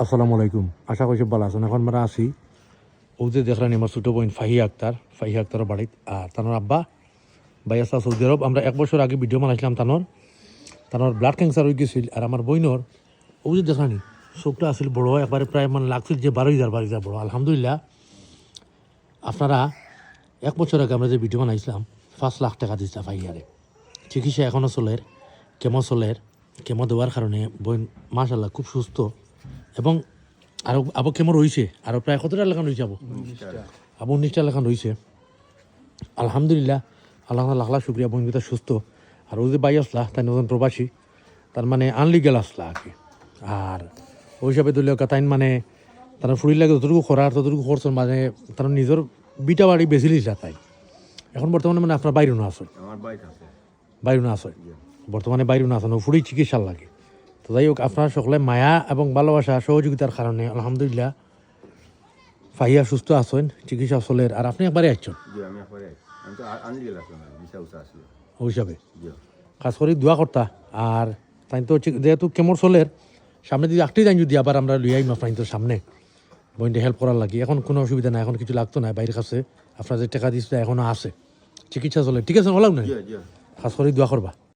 আসসালামু আলাইকুম, আশা করছি ভালো আছেন। এখন আমরা আছি ও যে দেখলেন আমার ছোটো বোন ফাহি আক্তারের বাড়িত, আর তানোর আব্বা ভাই আসা সৌদি আরব। আমরা 1 বছর আগে ভিডিও বানাইছিলাম তানোর ব্লাড ক্যান্সার হয়ে গেছিল। আর আমার বইনর ও যে দেখানি চোখটা আসছিল বড়, একবারে প্রায় মানে লাগছিল যে 12,000 বড়। আলহামদুলিল্লাহ, আপনারা 1 বছর আগে আমরা যে ভিডিও বানাইছিলাম 5 লাখ টাকা দিচ্ছে ফাইয়ারে। চিকিৎসা এখনও চলের, কেমো দেওয়ার কারণে বোন মাশাল্লাহ খুব সুস্থ। এবং আরও কেমন রয়েছে, আরও প্রায় কতটা লেখান রয়েছে আবু 19টা লেখান রয়েছে। আলহামদুলিল্লাহ, আল্লাহ লাখ লাখ শুক্রিয়া, বোনটা সুস্থ। আর ও যে বাই আসলা তাই নতুন প্রবাসী, তার মানে আনলিগেল আসলা আর কি। আর ওই হিসাবে দলীয় তাই মানে তারা ফুরির লাগে যতটুকু খরার ততটুকু খরচ, মানে তারা নিজের বিটা বাড়ি বেশি লিসা তাই। এখন বর্তমানে মানে আপনার বাইরে না আসেন, বর্তমানে বাইরে না আসেন, ও ফুরি চিকিৎসার লাগে। তো যাই হোক, আপনারা সকলে মায়া এবং ভালোবাসা সহযোগিতার কারণে আলহামদুলিল্লাহ ফাহিয়া সুস্থ আছেন, চিকিৎসা চলের। আর আপনি একবারে আসছেন ওই হিসাবে খাস করে দোয়া করতা। আর তাই তো যেহেতু কেমন চলের সামনে যদি আটটি যাই, যদি আবার আমরা লুই আইম আপনার সামনে বইনটা হেল্প করার লাগে। এখন কোনো অসুবিধা নাই, এখন কিছু লাগতো না বাইরের কাছে। আপনার যে টাকা দিচ্ছে এখনও আছে, চিকিৎসা চলে, ঠিক আছে, হলাম না। খাস করে দোয়া করবা।